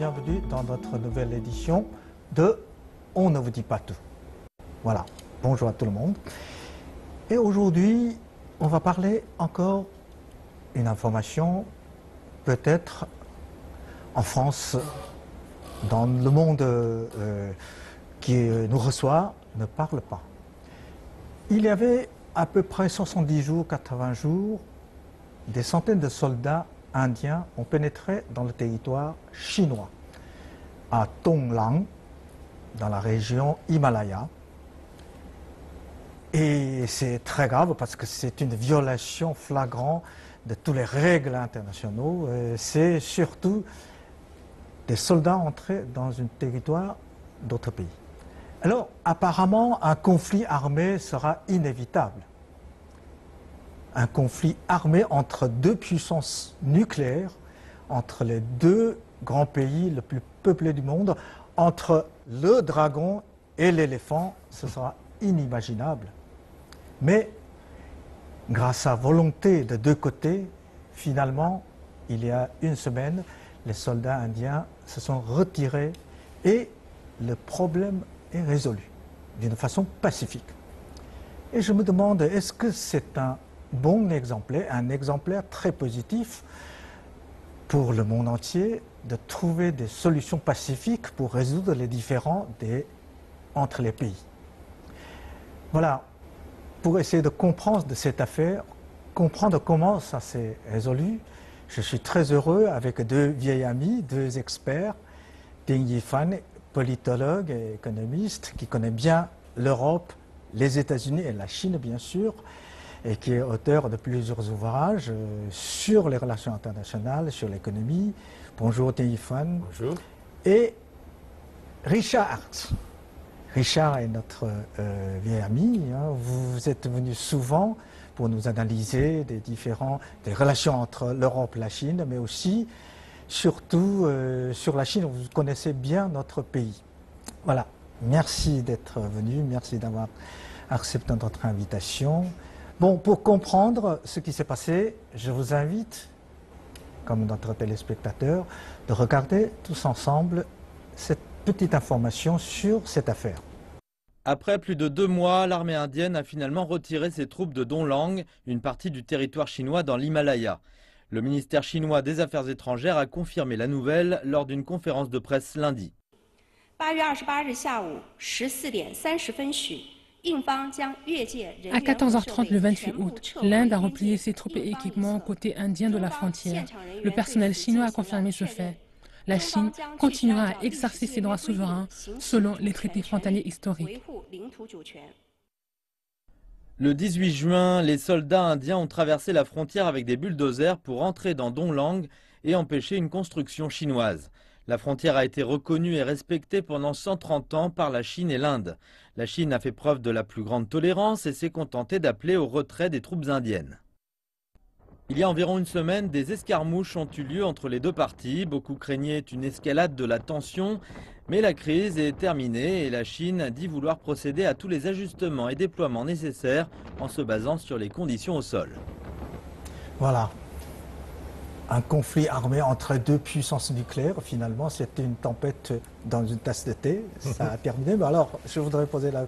bienvenue dans notre nouvelle édition de On ne vous dit pas tout. Voilà, bonjour à tout le monde. Et aujourd'hui, on va parler encore une information, peut-être en France, dans le monde qui nous reçoit, ne parle pas. Il y avait à peu près 70 jours, 80 jours, des centaines de soldats indiens ont pénétré dans le territoire chinois, à Tonglang, dans la région Himalaya. Et c'est très grave parce que c'est une violation flagrante de toutes les règles internationaux. C'est surtout des soldats entrés dans un territoire d'autres pays. Alors, apparemment, un conflit armé sera inévitable. Un conflit armé entre deux puissances nucléaires, entre les deux grands pays les plus peuplés du monde, entre le dragon et l'éléphant, ce sera inimaginable. Mais, grâce à la volonté de deux côtés, finalement, il y a une semaine, les soldats indiens se sont retirés et le problème est résolu d'une façon pacifique. Et je me demande, est-ce que c'est un bon exemplaire, un exemplaire très positif pour le monde entier de trouver des solutions pacifiques pour résoudre les différends entre les pays. Voilà, pour essayer de comprendre de cette affaire, comprendre comment ça s'est résolu, je suis très heureux avec deux vieilles amies, deux experts, Ding Yifan, politologue et économiste, qui connaît bien l'Europe, les États-Unis et la Chine, bien sûr, et qui est auteur de plusieurs ouvrages sur les relations internationales, sur l'économie. Bonjour Ding Yifan. Bonjour. Et Richard. Richard est notre vieil ami. Hein. Vous êtes venu souvent pour nous analyser des relations entre l'Europe et la Chine, mais aussi, surtout, sur la Chine. Vous connaissez bien notre pays. Voilà. Merci d'être venu. Merci d'avoir accepté notre invitation. Bon, pour comprendre ce qui s'est passé, je vous invite, comme notre téléspectateur, de regarder tous ensemble cette petite information sur cette affaire. Après plus de 2 mois, l'armée indienne a finalement retiré ses troupes de Donglang, une partie du territoire chinois dans l'Himalaya. Le ministère chinois des Affaires étrangères a confirmé la nouvelle lors d'une conférence de presse lundi. À 14h30 le 28 août, l'Inde a replié ses troupes et équipements côté indien de la frontière. Le personnel chinois a confirmé ce fait. La Chine continuera à exercer ses droits souverains selon les traités frontaliers historiques. Le 18 juin, les soldats indiens ont traversé la frontière avec des bulldozers pour entrer dans Donglang et empêcher une construction chinoise. La frontière a été reconnue et respectée pendant 130 ans par la Chine et l'Inde. La Chine a fait preuve de la plus grande tolérance et s'est contentée d'appeler au retrait des troupes indiennes. Il y a environ une semaine, des escarmouches ont eu lieu entre les deux parties. Beaucoup craignaient une escalade de la tension, mais la crise est terminée et la Chine dit vouloir procéder à tous les ajustements et déploiements nécessaires en se basant sur les conditions au sol. Voilà. Un conflit armé entre deux puissances nucléaires, finalement, c'était une tempête dans une tasse de thé. Ça a terminé. Mais alors, je voudrais poser la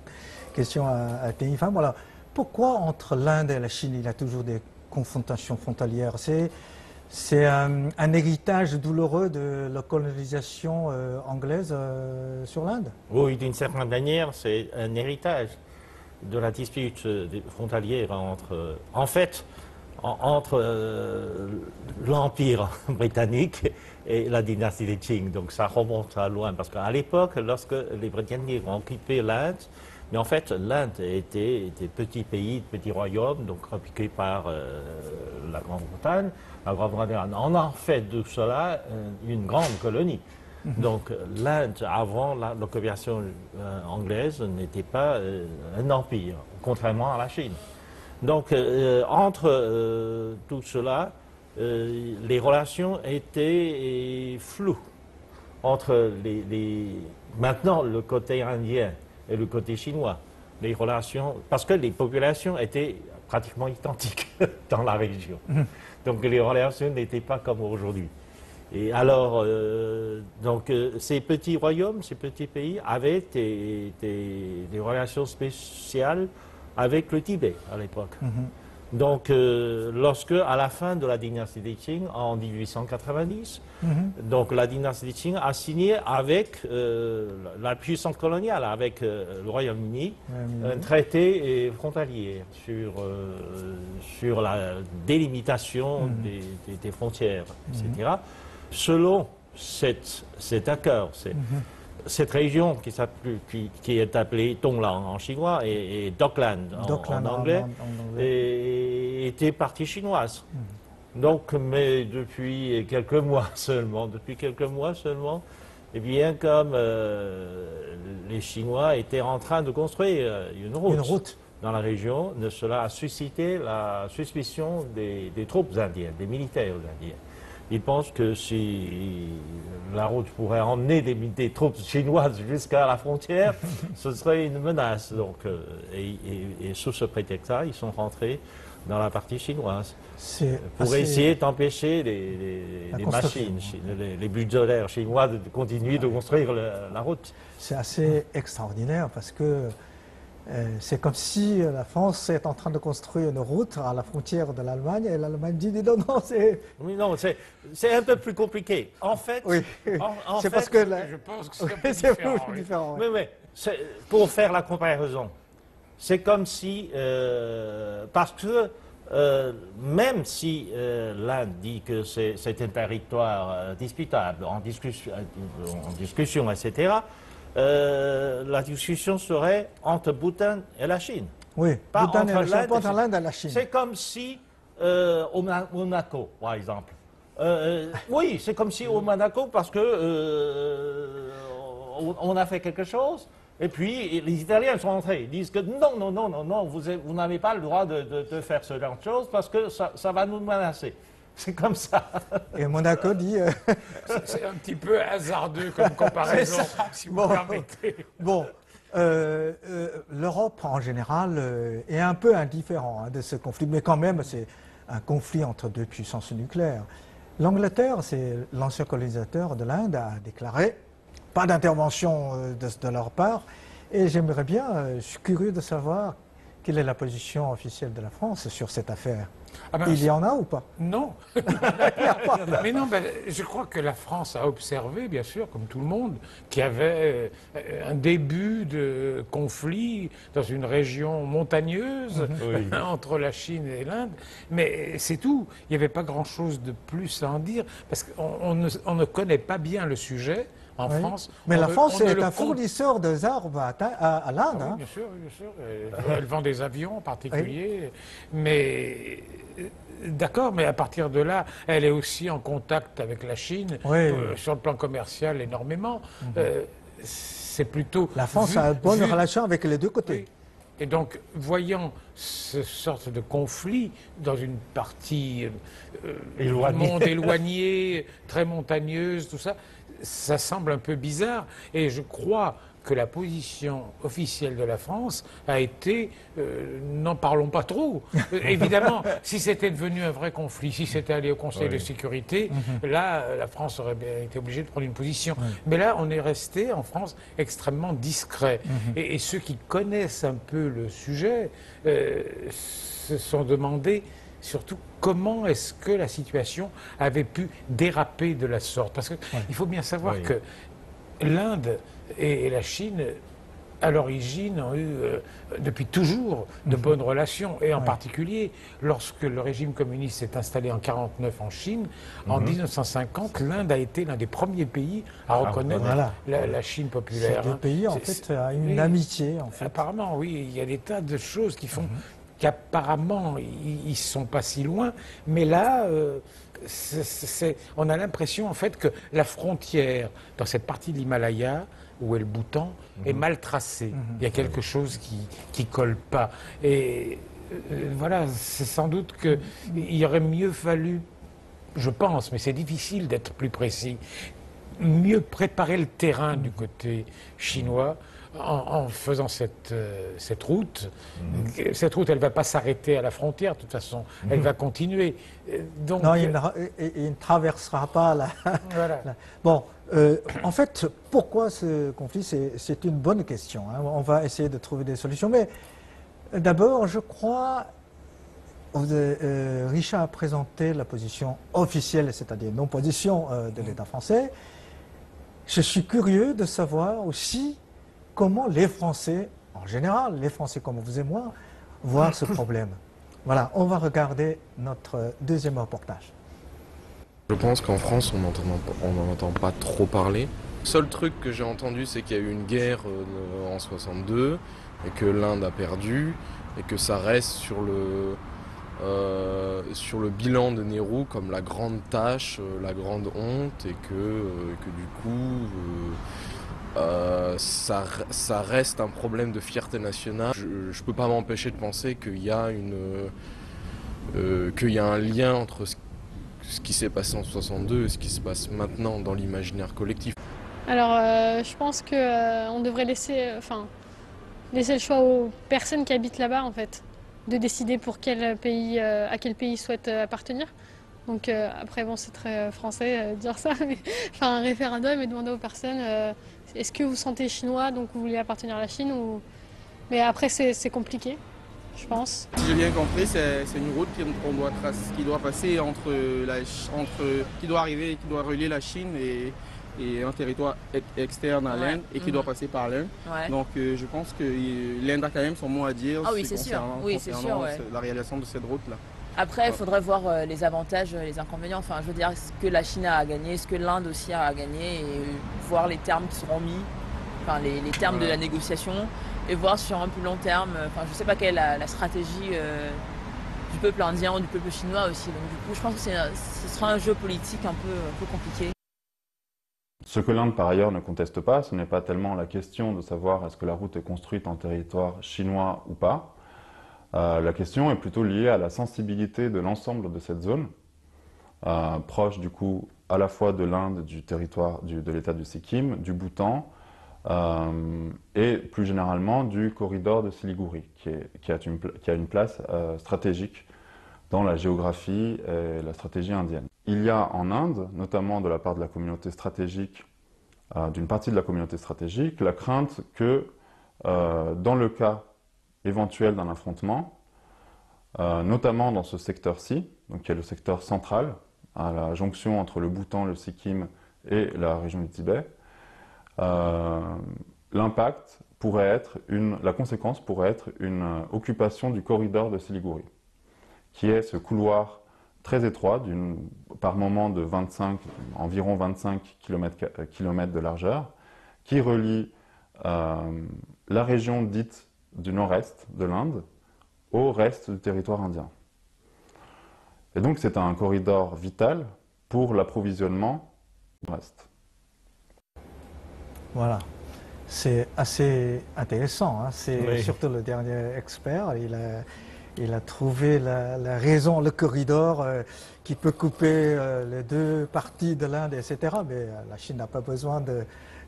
question à Ding Yifan. Voilà. Pourquoi entre l'Inde et la Chine, il y a toujours des confrontations frontalières? C'est un héritage douloureux de la colonisation anglaise sur l'Inde? Oui, d'une certaine manière, c'est un héritage de la dispute frontalière entre l'Empire britannique et la dynastie des Qing. Donc ça remonte à loin, parce qu'à l'époque, lorsque les Britanniques ont occupé l'Inde, mais en fait, l'Inde était petit pays, petit royaume, donc occupé par la Grande-Bretagne. La Grande-Bretagne en a fait de cela une grande colonie. Donc l'Inde, avant l'occupation anglaise, n'était pas un empire, contrairement à la Chine. Donc entre tout cela, les relations étaient floues entre maintenant le côté indien et le côté chinois. Les relations, parce que les populations étaient pratiquement identiques dans la région. Donc les relations n'étaient pas comme aujourd'hui. Et alors, donc, ces petits royaumes, ces petits pays avaient des relations spéciales avec le Tibet à l'époque. Donc, lorsque, à la fin de la dynastie des Qing, en 1890, donc la dynastie des Qing a signé avec la puissance coloniale, avec le Royaume-Uni, un traité frontalier sur la délimitation des frontières, etc. Selon cet accord, cette région qui est appelée Tonglang en chinois et Dockland en anglais, était partie chinoise. Donc, mais depuis quelques mois seulement, eh bien, comme les Chinois étaient en train de construire une route dans la région, cela a suscité la suspicion des troupes indiennes, des militaires indiens. Ils pensent que si la route pourrait emmener des troupes chinoises jusqu'à la frontière, ce serait une menace. Donc, et sous ce prétexte-là, ils sont rentrés dans la partie chinoise pour essayer d'empêcher les machines, les bulldozers chinois de continuer de construire la route. C'est assez extraordinaire parce que c'est comme si la France est en train de construire une route à la frontière de l'Allemagne et l'Allemagne dit non, c'est... Oui, non, c'est un peu plus compliqué. En fait, oui. C'est parce que je pense que c'est un peu différent. Mais pour faire la comparaison, c'est comme si, parce que même si l'Inde dit que c'est un territoire disputable, en discussion, etc., la discussion serait entre Bhoutan et la Chine. Oui, pas Bhoutan entre l'Inde et la Chine. C'est comme si au Monaco, par exemple. Oui, c'est comme si au Monaco, parce que on a fait quelque chose, et puis les Italiens sont entrés. Ils disent que non, vous n'avez pas le droit de faire ce genre de choses parce que ça va nous menacer. C'est comme ça. Et Monaco dit... C'est un petit peu hasardeux comme comparaison, si vous permettez. Bon, l'Europe en général est un peu indifférent de ce conflit, mais quand même c'est un conflit entre deux puissances nucléaires. L'Angleterre, c'est l'ancien colonisateur de l'Inde, a déclaré pas d'intervention de leur part, et j'aimerais bien, je suis curieux de savoir quelle est la position officielle de la France sur cette affaire. Il y en a ou pas? Non. Mais non, je crois que la France a observé, bien sûr, comme tout le monde, qu'il y avait un début de conflit dans une région montagneuse entre la Chine et l'Inde. Mais c'est tout. Il n'y avait pas grand-chose de plus à en dire, parce qu'on ne connaît pas bien le sujet. En France, mais la France est un fournisseur de armes à l'Inde. Oui, bien sûr, bien sûr. Elle vend des avions en particulier. Mais d'accord, mais à partir de là, elle est aussi en contact avec la Chine sur le plan commercial énormément. C'est plutôt... La France a une bonne relation avec les deux côtés. Oui. Et donc, voyant ce sorte de conflit dans une partie du monde éloigné, très montagneuse, tout ça, ça semble un peu bizarre. Et je crois que la position officielle de la France a été n'en parlons pas trop. Évidemment, si c'était devenu un vrai conflit, si c'était allé au Conseil de sécurité, là, la France aurait bien été obligée de prendre une position. Mais là, on est resté, en France, extrêmement discret. Et ceux qui connaissent un peu le sujet se sont demandé surtout comment est-ce que la situation avait pu déraper de la sorte. Parce qu'il faut bien savoir que l'Inde et la Chine, à l'origine, ont eu depuis toujours de bonnes relations. Et en particulier, lorsque le régime communiste s'est installé en 1949 en Chine, en 1950, l'Inde a été l'un des premiers pays à reconnaître la Chine populaire. Ces deux pays, en fait, a une amitié. En fait. Apparemment, oui. Il y a des tas de choses qui font qu'apparemment, ils ne sont pas si loin. Mais là... on a l'impression en fait que la frontière dans cette partie de l'Himalaya où est le Bhoutan est mal tracée. Il y a quelque chose qui colle pas. Et voilà, c'est sans doute qu'il aurait mieux fallu, je pense, mais c'est difficile d'être plus précis, mieux préparer le terrain du côté chinois en faisant cette route. Cette route, elle ne va pas s'arrêter à la frontière, de toute façon, elle va continuer. Donc, non, il ne traversera pas la... Voilà. Bon, en fait, pourquoi ce conflit, c'est une bonne question. Hein. On va essayer de trouver des solutions. Mais d'abord, je crois, Richard a présenté la position officielle, c'est-à-dire non-position de l'État français. Je suis curieux de savoir aussi comment les Français, en général, les Français comme vous et moi, voient ce problème. Voilà, on va regarder notre deuxième reportage. Je pense qu'en France, on n'en entend pas trop parler. Le seul truc que j'ai entendu, c'est qu'il y a eu une guerre en 62 et que l'Inde a perdu et que ça reste sur le bilan de Nehru comme la grande tâche, la grande honte et que du coup ça reste un problème de fierté nationale. Je ne peux pas m'empêcher de penser qu'il y a un lien entre ce qui s'est passé en 62 et ce qui se passe maintenant dans l'imaginaire collectif. Alors je pense qu'on devrait laisser le choix aux personnes qui habitent là-bas en fait, de décider pour quel pays, à quel pays ils souhaitent appartenir. Donc après bon, c'est très français de dire ça, mais faire un référendum et demander aux personnes est-ce que vous sentez chinois, donc vous voulez appartenir à la Chine ou... Mais après c'est compliqué, je pense. Si j'ai bien compris, c'est une route qui doit passer qui doit arriver, qui doit relier la Chine et un territoire externe à l'Inde et qui doit passer par l'Inde. Ouais. Donc je pense que l'Inde a quand même son mot à dire concernant la réalisation de cette route-là. Après, il faudrait voir les avantages, les inconvénients. Enfin, je veux dire, ce que la Chine a à gagner, ce que l'Inde aussi a à gagner, et voir les termes qui seront mis, enfin les termes de la négociation, et voir sur un plus long terme. Enfin, je ne sais pas quelle est la stratégie du peuple indien ou du peuple chinois aussi. Donc du coup, je pense que ce sera un jeu politique un peu compliqué. Ce que l'Inde, par ailleurs, ne conteste pas, ce n'est pas tellement la question de savoir est-ce que la route est construite en territoire chinois ou pas. La question est plutôt liée à la sensibilité de l'ensemble de cette zone, proche du coup à la fois de l'Inde, du territoire de l'État du Sikkim, du Bhoutan, et plus généralement du corridor de Siliguri, qui a une place stratégique dans la géographie et la stratégie indienne. Il y a en Inde, notamment de la part de la communauté stratégique, d'une partie de la communauté stratégique, la crainte que, dans le cas éventuel d'un affrontement, notamment dans ce secteur-ci, donc qui est le secteur central, à la jonction entre le Bhoutan, le Sikkim et la région du Tibet, l'impact pourrait être la conséquence pourrait être une occupation du corridor de Siliguri, qui est ce couloir très étroit, par moment de environ 25 km de largeur, qui relie la région dite du nord-est de l'Inde au reste du territoire indien. Et donc c'est un corridor vital pour l'approvisionnement du reste. Voilà, c'est assez intéressant. Hein. C'est oui. Surtout le dernier expert, il a trouvé la raison, le corridor qui peut couper les deux parties de l'Inde, etc. Mais la Chine n'a pas besoin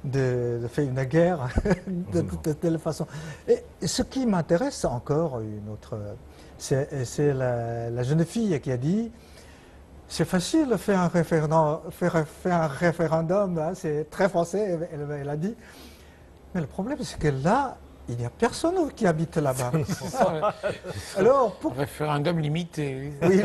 de faire une guerre de telle façon. Et ce qui m'intéresse encore, c'est la jeune fille qui a dit c'est facile de faire un référendum, hein, c'est très français, elle a dit. Mais le problème, c'est que là, il n'y a personne qui habite là-bas. Alors, un référendum limité. Oui,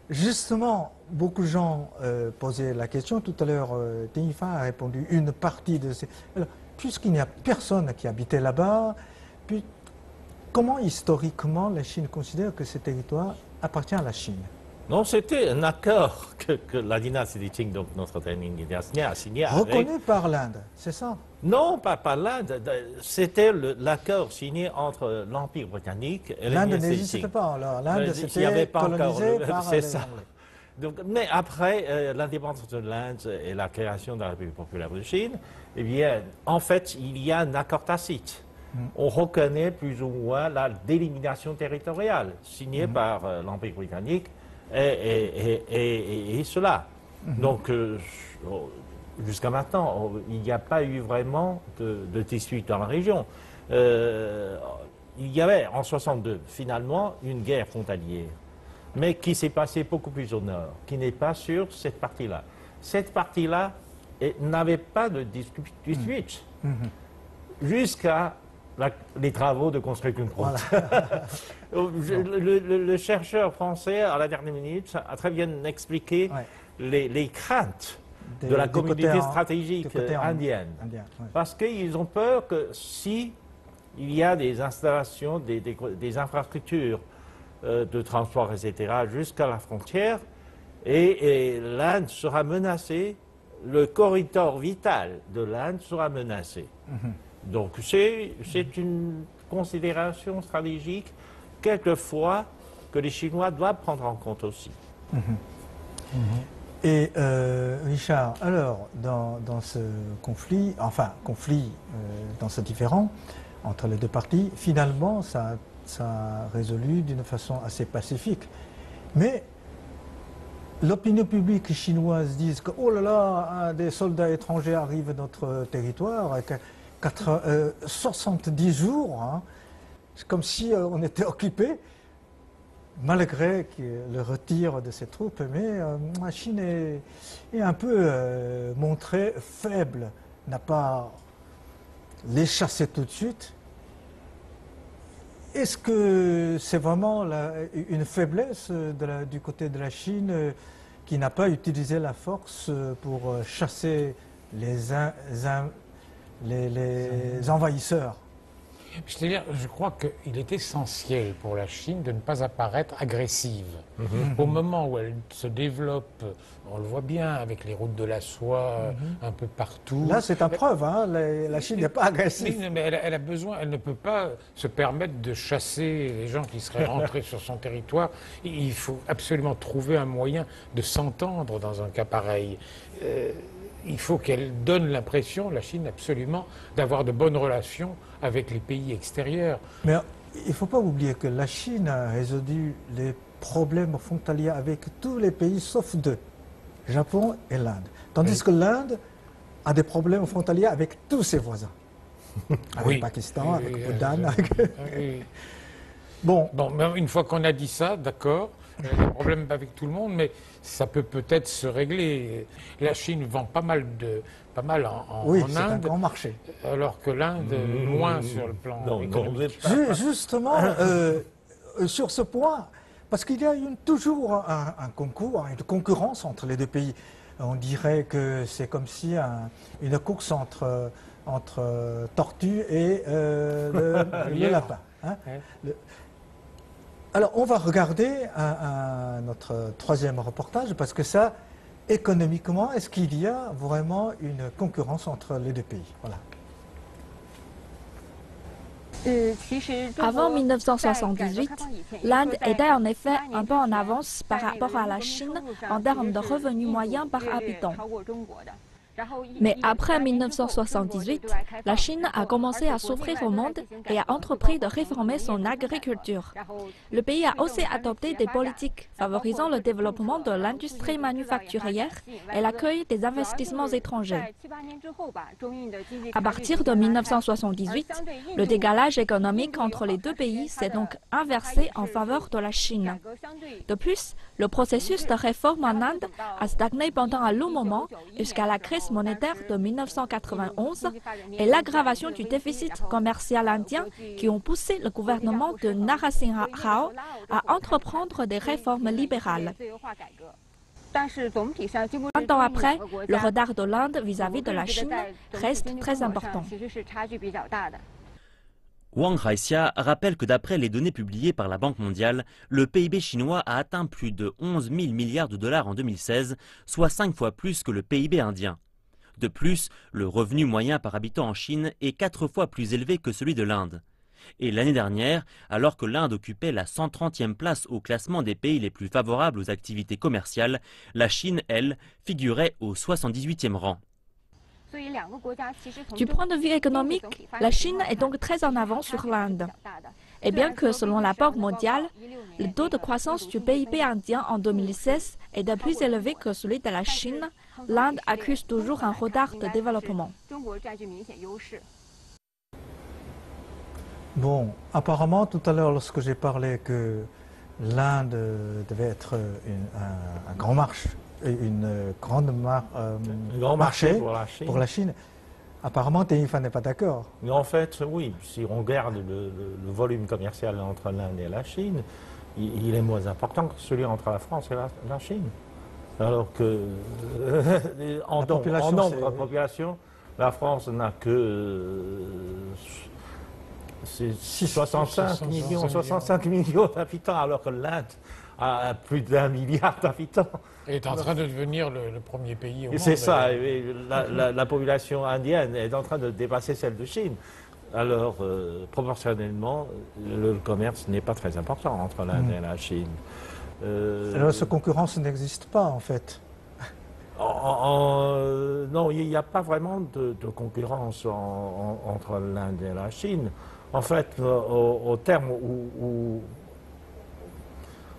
justement, beaucoup de gens posaient la question. Tout à l'heure, Tinfa a répondu une partie de ces... Alors, puisqu'il n'y a personne qui habitait là-bas, puis comment historiquement la Chine considère que ce territoire appartient à la Chine? Non, c'était un accord que la dynastie des Qing, donc notre dernière dynastie, a signé avec... Reconnu par l'Inde, c'est ça? Non, pas par l'Inde. C'était l'accord signé entre l'Empire britannique et l'Inde les n'existait pas, alors l'Inde c'était colonisé par les ça. Anglais. Donc, mais après l'indépendance de l'Inde et la création de la République populaire de Chine, eh bien, en fait, il y a un accord tacite. On reconnaît plus ou moins la délimitation territoriale signée par l'Empire britannique et cela. Donc, jusqu'à maintenant, il n'y a pas eu vraiment de dispute dans la région. Il y avait en 1962, finalement, une guerre frontalière, mais qui s'est passée beaucoup plus au nord, qui n'est pas sur cette partie-là. Cette partie-là n'avait pas de dispute jusqu'à les travaux de construire une route. Voilà. le chercheur français, à la dernière minute, a très bien expliqué les craintes de la communauté stratégique indienne. Parce qu'ils ont peur que si il y a des installations, des infrastructures de transport, etc., jusqu'à la frontière, et l'Inde sera menacée, le corridor vital de l'Inde sera menacé. Donc c'est une considération stratégique, quelquefois, que les Chinois doivent prendre en compte aussi. Et Richard, alors, dans ce conflit, dans ce différend entre les deux parties, finalement, ça a résolu d'une façon assez pacifique. Mais l'opinion publique chinoise dit que, oh là là, des soldats étrangers arrivent à notre territoire, 70 jours, hein, c'est comme si on était occupé, malgré le retire de ses troupes, mais la Chine est un peu montrée faible, n'a pas les chassé tout de suite. Est-ce que c'est vraiment une faiblesse du côté de la Chine qui n'a pas utilisé la force pour chasser les envahisseurs? C'est-à-dire, je crois qu'il est essentiel pour la Chine de ne pas apparaître agressive. Au moment où elle se développe, on le voit bien avec les routes de la soie un peu partout. Là, c'est une preuve, hein, la Chine n'est pas agressive. Mais elle a besoin, elle ne peut pas se permettre de chasser les gens qui seraient rentrés sur son territoire. Il faut absolument trouver un moyen de s'entendre dans un cas pareil. Il faut qu'elle donne l'impression, la Chine absolument, d'avoir de bonnes relations avec les pays extérieurs. Mais il ne faut pas oublier que la Chine a résolu les problèmes frontaliers avec tous les pays sauf deux, Japon et l'Inde. Tandis que l'Inde a des problèmes frontaliers avec tous ses voisins. Avec le Pakistan, avec le Bhoutan. Bon, mais une fois qu'on a dit ça, d'accord, il y a des problèmes avec tout le monde, mais ça peut-être se régler. La Chine vend pas mal en oui, Inde. C'est un grand marché. Alors que l'Inde, moins sur le plan économique. Justement, sur ce point, parce qu'il y a toujours un concours, une concurrence entre les deux pays. On dirait que c'est comme si une course entre tortue et le lapin. Hein. Alors, on va regarder notre troisième reportage, parce que ça, économiquement, est-ce qu'il y a vraiment une concurrence entre les deux pays? Voilà. Avant 1978, l'Inde était en effet un peu en avance par rapport à la Chine en termes de revenus moyens par habitant. Mais après 1978, la Chine a commencé à s'ouvrir au monde et a entrepris de réformer son agriculture. Le pays a aussi adopté des politiques favorisant le développement de l'industrie manufacturière et l'accueil des investissements étrangers. À partir de 1978, le décalage économique entre les deux pays s'est donc inversé en faveur de la Chine. De plus, le processus de réforme en Inde a stagné pendant un long moment jusqu'à la crise monétaire de 1991 et l'aggravation du déficit commercial indien qui ont poussé le gouvernement de Narasimha Rao à entreprendre des réformes libérales. 20 ans après, le retard de l'Inde vis-à-vis de la Chine reste très important. Wang Haixia rappelle que d'après les données publiées par la Banque mondiale, le PIB chinois a atteint plus de 11 000 milliards de dollars en 2016, soit 5 fois plus que le PIB indien. De plus, le revenu moyen par habitant en Chine est 4 fois plus élevé que celui de l'Inde. Et l'année dernière, alors que l'Inde occupait la 130e place au classement des pays les plus favorables aux activités commerciales, la Chine, elle, figurait au 78e rang. Du point de vue économique, la Chine est donc très en avance sur l'Inde. Et bien que, selon la Banque mondiale, le taux de croissance du PIB indien en 2016 est de plus élevé que celui de la Chine, l'Inde accuse toujours un retard de développement. Bon, apparemment, tout à l'heure, lorsque j'ai parlé que l'Inde devait être un grand marché, un grand marché pour la Chine, apparemment, Théifa n'est pas d'accord. Mais en fait, oui, si on regarde le volume commercial entre l'Inde et la Chine, il est moins important que celui entre la France et la Chine. Alors que, en nombre de population, la France n'a que 65 millions d'habitants, alors que l'Inde a plus d'1 milliard d'habitants. Et est en train de devenir le premier pays au monde. C'est ça, la population indienne est en train de dépasser celle de Chine. Alors, proportionnellement, le commerce n'est pas très important entre l'Inde et la Chine. Alors, cette concurrence n'existe pas, en fait. Non, il n'y a pas vraiment de concurrence entre l'Inde et la Chine. En fait, au terme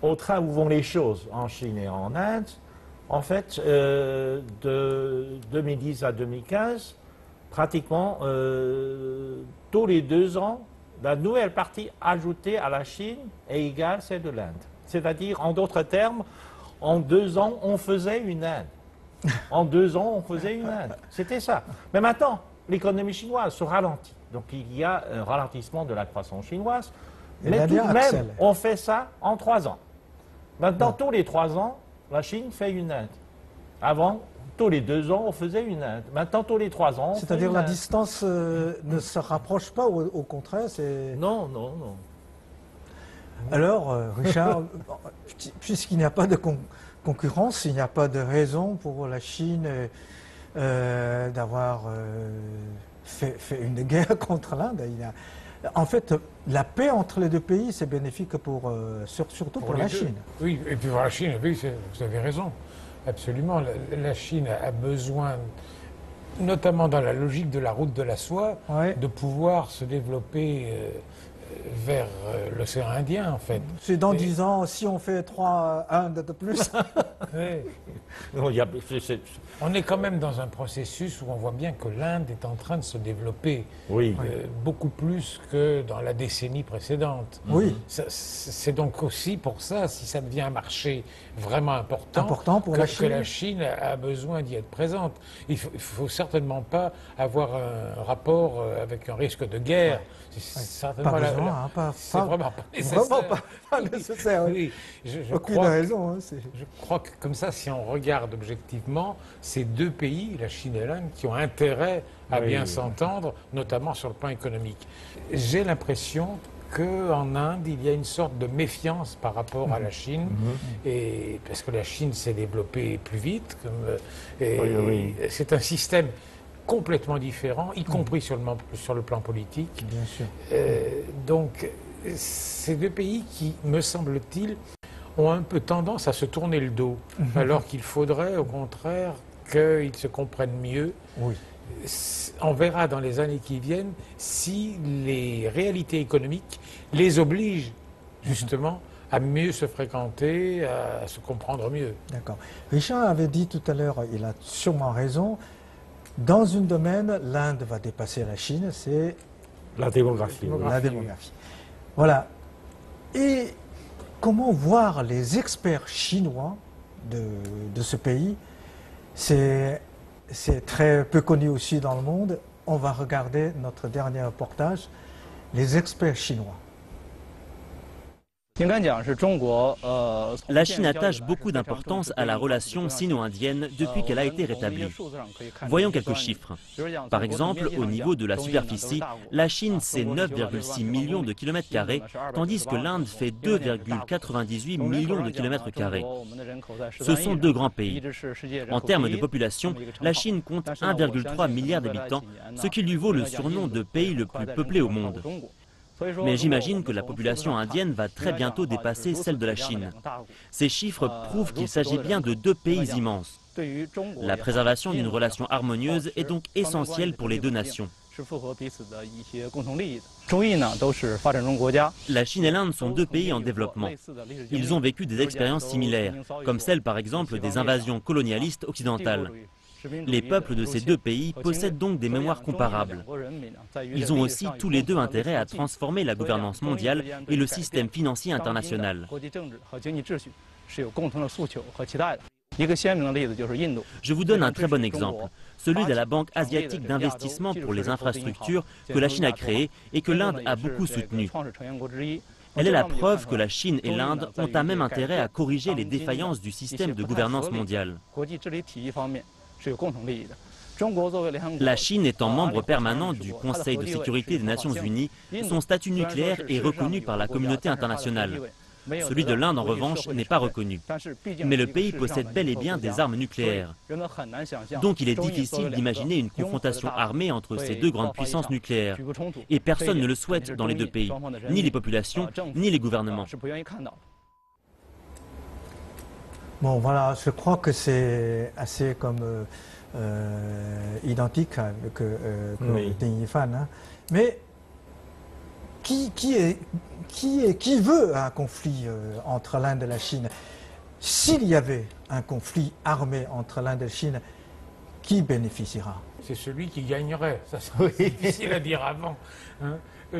au train où vont les choses en Chine et en Inde, en fait, de 2010 à 2015, pratiquement tous les 2 ans, la nouvelle partie ajoutée à la Chine est égale à celle de l'Inde. C'est-à-dire, en d'autres termes, en 2 ans, on faisait une Inde. En 2 ans, on faisait une Inde. C'était ça. Mais maintenant, l'économie chinoise se ralentit. Donc il y a un ralentissement de la croissance chinoise. Mais tout de même, on fait ça en 3 ans. Maintenant, tous les 3 ans, la Chine fait une Inde. Avant, tous les 2 ans, on faisait une Inde. Maintenant, tous les 3 ans, on fait une Inde. C'est-à-dire la distance ne se rapproche pas, au contraire, c'est... Non, non, non. Alors, Richard, puisqu'il n'y a pas de concurrence, il n'y a pas de raison pour la Chine d'avoir fait une guerre contre l'Inde. En fait, la paix entre les 2 pays, c'est bénéfique surtout pour la Chine. Oui, et puis pour la Chine, oui, vous avez raison. Absolument. La Chine a besoin, notamment dans la logique de la route de la soie, de pouvoir se développer vers l'océan Indien, en fait. C'est dans 10 ans, si on fait 3 Indes de plus. On est quand même dans un processus où on voit bien que l'Inde est en train de se développer beaucoup plus que dans la décennie précédente. Oui. C'est donc aussi pour ça, si ça devient un marché vraiment important pour la Chine. Que la Chine a besoin d'y être présente. Il ne faut certainement pas avoir un rapport avec un risque de guerre. C'est certainement c'est vraiment pas nécessaire. Vraiment pas nécessaire. Oui. Aucune raison. Je crois que comme ça, si on regarde objectivement, ces 2 pays, la Chine et l'Inde, qui ont intérêt à bien s'entendre, notamment sur le plan économique. J'ai l'impression qu'en Inde, il y a une sorte de méfiance par rapport à la Chine, et parce que la Chine s'est développée plus vite. C'est un système complètement différent, y compris sur le plan politique. Bien sûr. Donc, ces 2 pays qui, me semble-t-il, ont un peu tendance à se tourner le dos, alors qu'il faudrait, au contraire, qu'ils se comprennent mieux. Oui. On verra dans les années qui viennent si les réalités économiques les obligent, justement, à mieux se fréquenter, à se comprendre mieux. D'accord. Richard avait dit tout à l'heure, il a sûrement raison, dans un domaine, l'Inde va dépasser la Chine, c'est... La démographie. La démographie. Voilà. Et comment voir les experts chinois de ce pays? C'est très peu connu aussi dans le monde. On va regarder notre dernier reportage, les experts chinois. La Chine attache beaucoup d'importance à la relation sino-indienne depuis qu'elle a été rétablie. Voyons quelques chiffres. Par exemple, au niveau de la superficie, la Chine c'est 9,6 millions de kilomètres carrés, tandis que l'Inde fait 2,98 millions de kilomètres carrés. Ce sont 2 grands pays. En termes de population, la Chine compte 1,3 milliard d'habitants, ce qui lui vaut le surnom de pays le plus peuplé au monde. Mais j'imagine que la population indienne va très bientôt dépasser celle de la Chine. Ces chiffres prouvent qu'il s'agit bien de 2 pays immenses. La préservation d'une relation harmonieuse est donc essentielle pour les 2 nations. La Chine et l'Inde sont deux pays en développement. Ils ont vécu des expériences similaires, comme celle par exemple des invasions colonialistes occidentales. Les peuples de ces deux pays possèdent donc des mémoires comparables. Ils ont aussi tous les deux intérêt à transformer la gouvernance mondiale et le système financier international. Je vous donne un très bon exemple, celui de la Banque asiatique d'investissement pour les infrastructures que la Chine a créée et que l'Inde a beaucoup soutenue. Elle est la preuve que la Chine et l'Inde ont un même intérêt à corriger les défaillances du système de gouvernance mondiale. La Chine étant membre permanent du Conseil de sécurité des Nations Unies, son statut nucléaire est reconnu par la communauté internationale. Celui de l'Inde, en revanche, n'est pas reconnu. Mais le pays possède bel et bien des armes nucléaires. Donc il est difficile d'imaginer une confrontation armée entre ces deux grandes puissances nucléaires. Et personne ne le souhaite dans les deux pays, ni les populations, ni les gouvernements. Bon, voilà, je crois que c'est assez comme identique avec Ding Yifan. Hein. Mais qui veut un conflit entre l'Inde et la Chine? S'il y avait un conflit armé entre l'Inde et la Chine, qui bénéficiera? C'est celui qui gagnerait. Ça, c'est difficile à dire avant. Hein.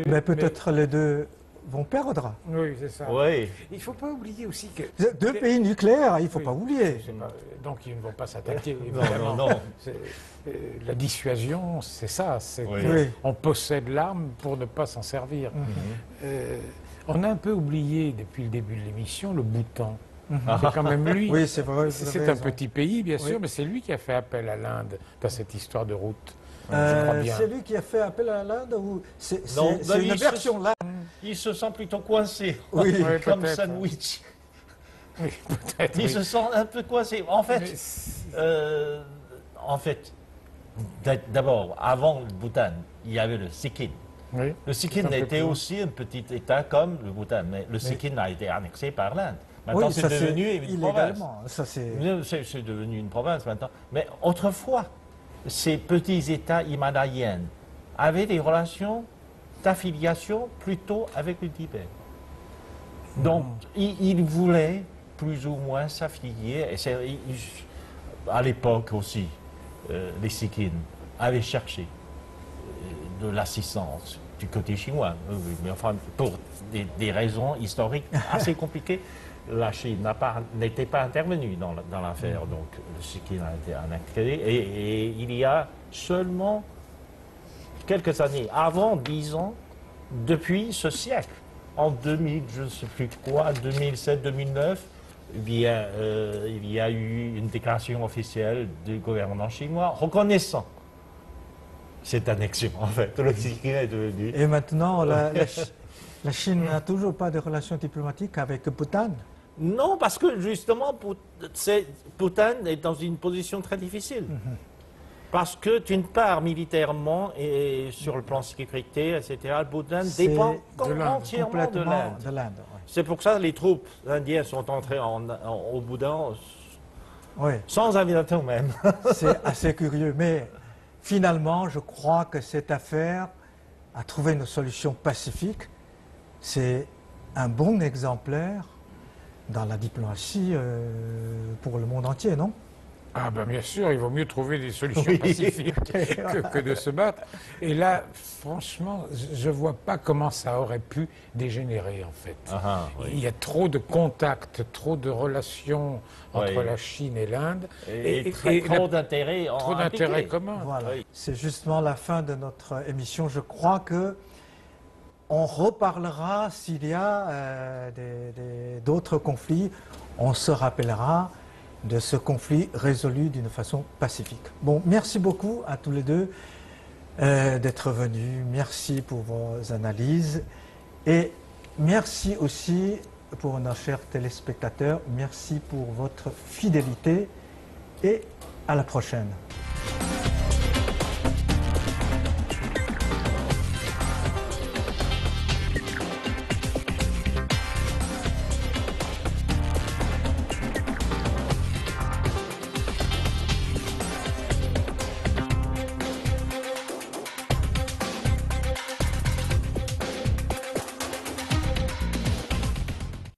Mais peut-être les deux vont perdre. Oui, c'est ça. Oui. Il ne faut pas oublier aussi que... Deux pays nucléaires, il ne faut pas oublier. Donc ils ne vont pas s'attaquer. Non, non. La dissuasion, c'est ça. On possède l'arme pour ne pas s'en servir. On a un peu oublié, depuis le début de l'émission, le Bhoutan. C'est quand même lui. Oui, c'est vrai. C'est un petit pays, bien sûr, mais c'est lui qui a fait appel à l'Inde dans cette histoire de route. C'est lui qui a fait appel à l'Inde ou c'est une version là? Il se sent plutôt coincé, comme sandwich. Oui, peut-être. Il se sent un peu coincé. En fait, d'abord, avant le Bhoutan, il y avait le Sikkim. Oui. Le Sikkim était aussi un petit État comme le Bhoutan, mais le Sikkim a été annexé par l'Inde. Maintenant, c'est devenu une province. C'est devenu une province maintenant. Mais autrefois, ces petits États himalayens avaient des relations d'affiliation plutôt avec le Tibet. Donc, ils voulaient plus ou moins s'affilier. À l'époque aussi, les Sikkim avaient cherché de l'assistance du côté chinois. Mais enfin, pour des raisons historiques assez compliquées, la Chine n'était pas intervenue dans l'affaire. Donc, le Sikkim a été annexé. Et il y a seulement quelques années, avant 10 ans, depuis ce siècle, en 2000, je ne sais plus quoi, 2007-2009, il y a eu une déclaration officielle du gouvernement chinois reconnaissant cette annexion, en fait. Le Sikkim est devenu... Et maintenant, la Chine n'a toujours pas de relations diplomatiques avec Bhoutan? Non, parce que justement, Bhoutan est dans une position très difficile. Parce que, d'une part, militairement et sur le plan sécurité, etc., le Bhoutan dépend entièrement de l'Inde. C'est pour ça que les troupes indiennes sont entrées au Bhoutan sans invitation même. C'est assez curieux, mais finalement, je crois que cette affaire a trouvé une solution pacifique. C'est un bon exemplaire dans la diplomatie pour le monde entier, non? Ah ben bien sûr, il vaut mieux trouver des solutions pacifiques que de se battre. Et là, franchement, je ne vois pas comment ça aurait pu dégénérer, en fait. Il y a trop de contacts, trop de relations entre la Chine et l'Inde. Et trop d'intérêts communs. Voilà. C'est justement la fin de notre émission. Je crois que on reparlera s'il y a d'autres conflits. On se rappellera de ce conflit résolu d'une façon pacifique. Bon, merci beaucoup à tous les deux d'être venus. Merci pour vos analyses. Et merci aussi pour nos chers téléspectateurs. Merci pour votre fidélité et à la prochaine.